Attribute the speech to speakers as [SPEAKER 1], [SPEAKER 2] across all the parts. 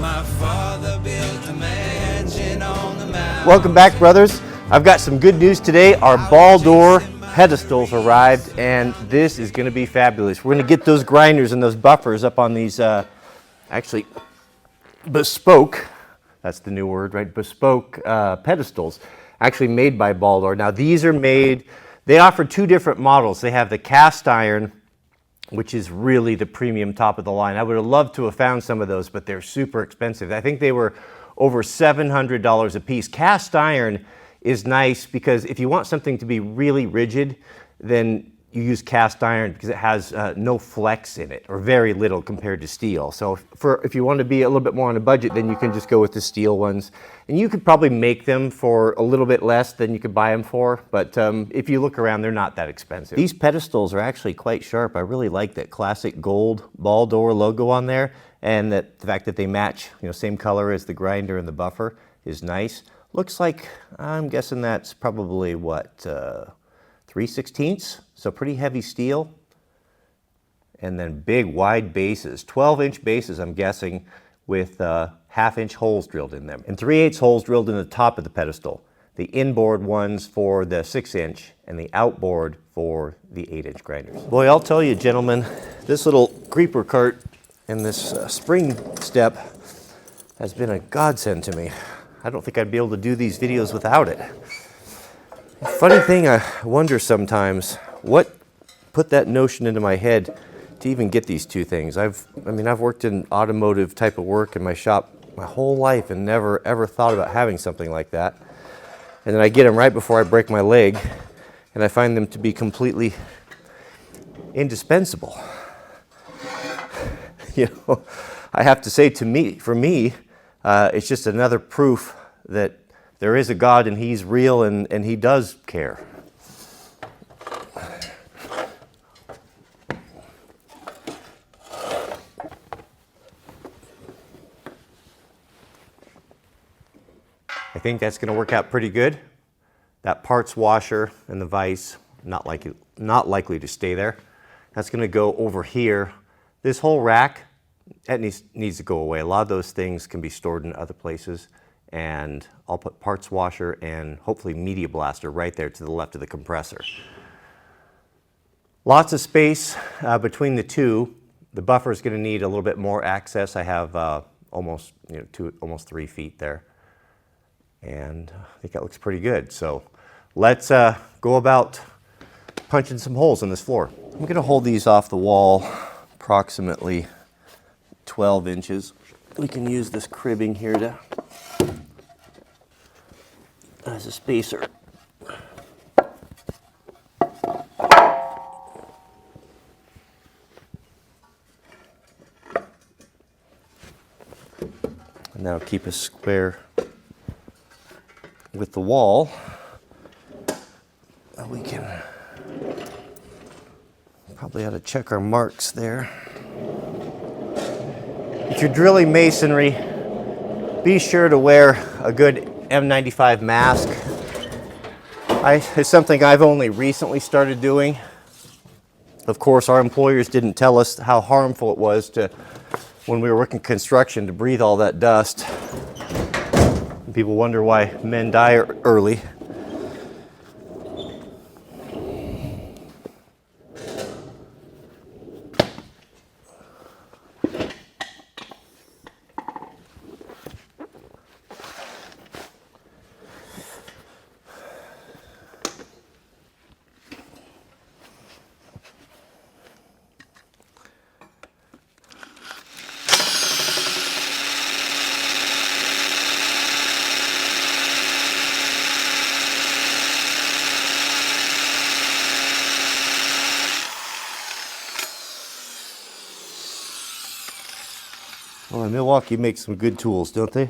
[SPEAKER 1] My father built a mansion on the mountain.
[SPEAKER 2] Welcome back, brothers. I've got some good news today. Our ball door pedestals arrived, and this is going to be fabulous. We're going to get those grinders and those buffers up on these actually bespoke, that's the new word, right? Bespoke pedestals, actually made by Ball Door. Now these are made, they offer two different models. They have the cast iron, which is really the premium top of the line. I would have loved to have found some of those, but they're super expensive. I think they were over $700 a piece. Cast iron is nice because if you want something to be really rigid, then you use cast iron because it has no flex in it, or very little compared to steel. So if you want to be a little bit more on a budget, then you can just go with the steel ones. And you could probably make them for a little bit less than you could buy them for, but if you look around, they're not that expensive. These pedestals are actually quite sharp. I really like that classic gold Ball Door logo on there, and that the fact that they match, same color as the grinder and the buffer is nice. Looks like, I'm guessing that's probably what, 3/16, so pretty heavy steel. And then big wide bases, 12-inch bases, I'm guessing, with half-inch holes drilled in them. And 3/8 holes drilled in the top of the pedestal. The inboard ones for the 6-inch and the outboard for the 8-inch grinders. Boy, I'll tell you, gentlemen, this little creeper cart and this spring step has been a godsend to me. I don't think I'd be able to do these videos without it. Funny thing, I wonder sometimes what put that notion into my head to even get these two things. I've worked in automotive type of work in my shop my whole life and never ever thought about having something like that. And then I get them right before I break my leg, and I find them to be completely indispensable. I have to say, for me, it's just another proof that there is a God and He's real and He does care. I think that's going to work out pretty good. That parts washer and the vise, not likely to stay there. That's going to go over here. This whole rack, that needs to go away. A lot of those things can be stored in other places. And I'll put parts washer and hopefully media blaster right there to the left of the compressor. Lots of space between the two. The buffer is going to need a little bit more access. I have almost 3 feet there, and I think that looks pretty good. So let's go about punching some holes in this floor. I'm going to hold these off the wall approximately 12 inches. We can use this cribbing here as a spacer. And that'll keep us square with the wall. We can probably ought to check our marks there. If you're drilling masonry, be sure to wear a good N95 mask. It's something I've only recently started doing. Of course, our employers didn't tell us how harmful it was when we were working construction, to breathe all that dust. And people wonder why men die early. Well, Milwaukee makes some good tools, don't they?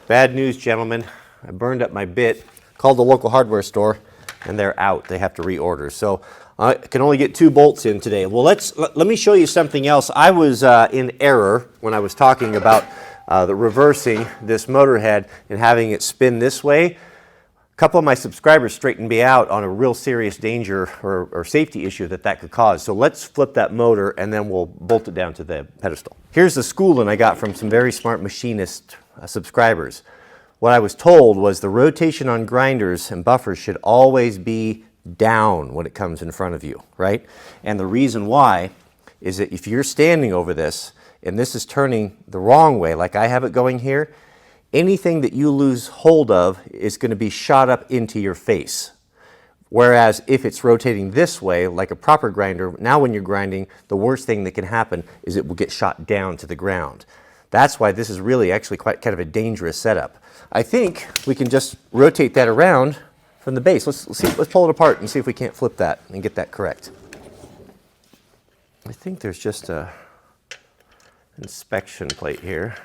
[SPEAKER 2] Bad news, gentlemen. I burned up my bit, called the local hardware store, and they're out. They have to reorder. So I can only get 2 bolts in today. Well, let me show you something else. I was in error when I was talking about the reversing this motor head and having it spin this way. A couple of my subscribers straightened me out on a real serious danger or safety issue that could cause. So let's flip that motor and then we'll bolt it down to the pedestal. Here's the schooling I got from some very smart machinist subscribers. What I was told was the rotation on grinders and buffers should always be down when it comes in front of you, right? And the reason why is that if you're standing over this and this is turning the wrong way, like I have it going here, anything that you lose hold of is going to be shot up into your face. Whereas if it's rotating this way, like a proper grinder, now when you're grinding, the worst thing that can happen is it will get shot down to the ground. That's why this is really actually quite kind of a dangerous setup. I think we can just rotate that around from the base. Let's pull it apart and see if we can't flip that and get that correct. I think there's just a inspection plate here.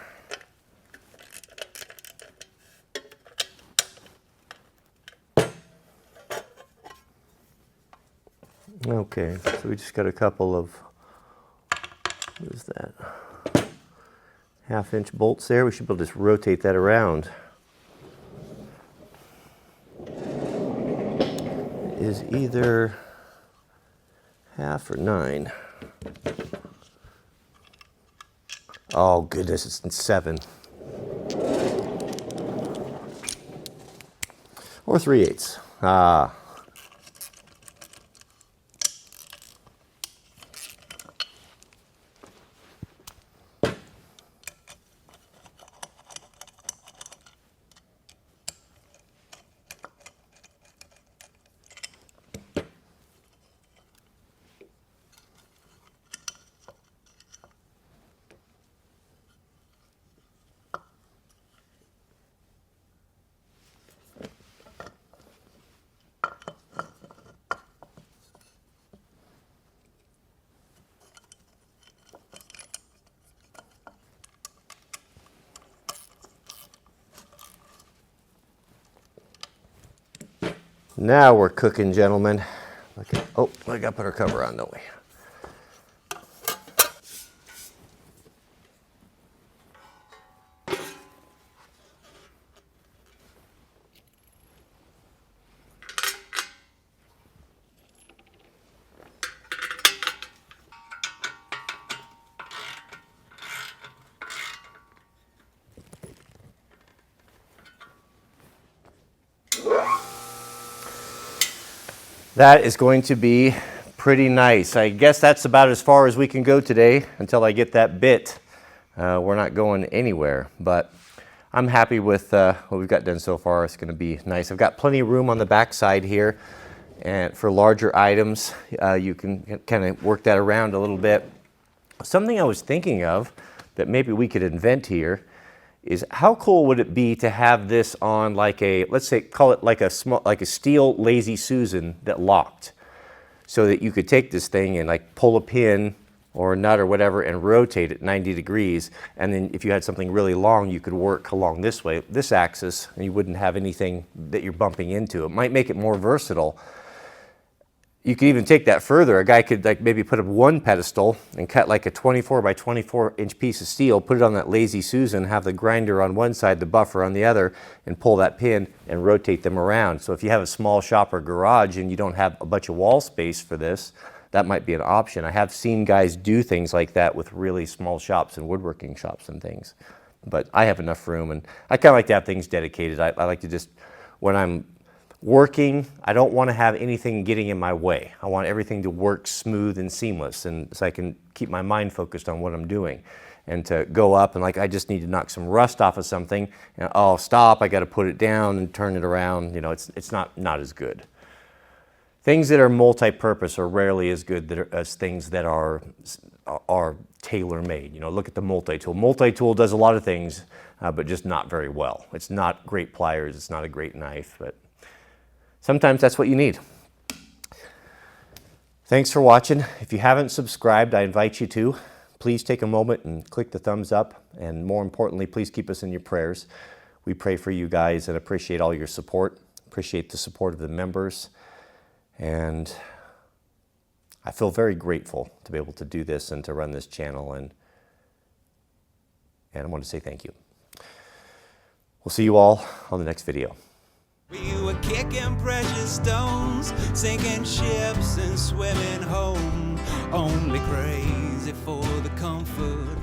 [SPEAKER 2] Okay, so we just got a couple of, what is that, 1/2-inch bolts there. We should be able to just rotate that around. It is either 1/2 or 9. Oh goodness, it's in 7. Or 3/8. Ah. Now we're cooking, gentlemen. Okay. Oh, I got to put our cover on, don't we? That is going to be pretty nice. I guess that's about as far as we can go today until I get that bit. We're not going anywhere, but I'm happy with what we've got done so far. It's going to be nice. I've got plenty of room on the back side here, and for larger items, you can kind of work that around a little bit. Something I was thinking of that maybe we could invent here is how cool would it be to have this on like a, let's say, call it like a steel Lazy Susan that locked, so that you could take this thing and like pull a pin or a nut or whatever and rotate it 90 degrees, and then if you had something really long, you could work along this way, this axis, and you wouldn't have anything that you're bumping into. It might make it more versatile. You could even take that further. A guy could like maybe put up one pedestal and cut like a 24 by 24 inch piece of steel, put it on that Lazy Susan, have the grinder on one side, the buffer on the other, and pull that pin and rotate them around. So if you have a small shop or garage and you don't have a bunch of wall space for this, that might be an option. I have seen guys do things like that with really small shops and woodworking shops and things. But I have enough room, and I kind of like to have things dedicated. I like to just, when I'm working, I don't want to have anything getting in my way. I want everything to work smooth and seamless, and so I can keep my mind focused on what I'm doing. And to go up and like, I just need to knock some rust off of something, and oh, stop, I got to put it down and turn it around. You know, it's not as good. Things that are multi-purpose are rarely as good as things that are tailor-made. You know, look at the multi-tool. Multi-tool does a lot of things, but just not very well. It's not great pliers. It's not a great knife, but sometimes that's what you need. Thanks for watching. If you haven't subscribed, I invite you to. Please take a moment and click the thumbs up, and more importantly, please keep us in your prayers. We pray for you guys and appreciate all your support. Appreciate the support of the members. And I feel very grateful to be able to do this and to run this channel. And I want to say thank you. We'll see you all on the next video.
[SPEAKER 1] We were kicking precious stones, sinking ships and swimming home. Only crazy for the comfort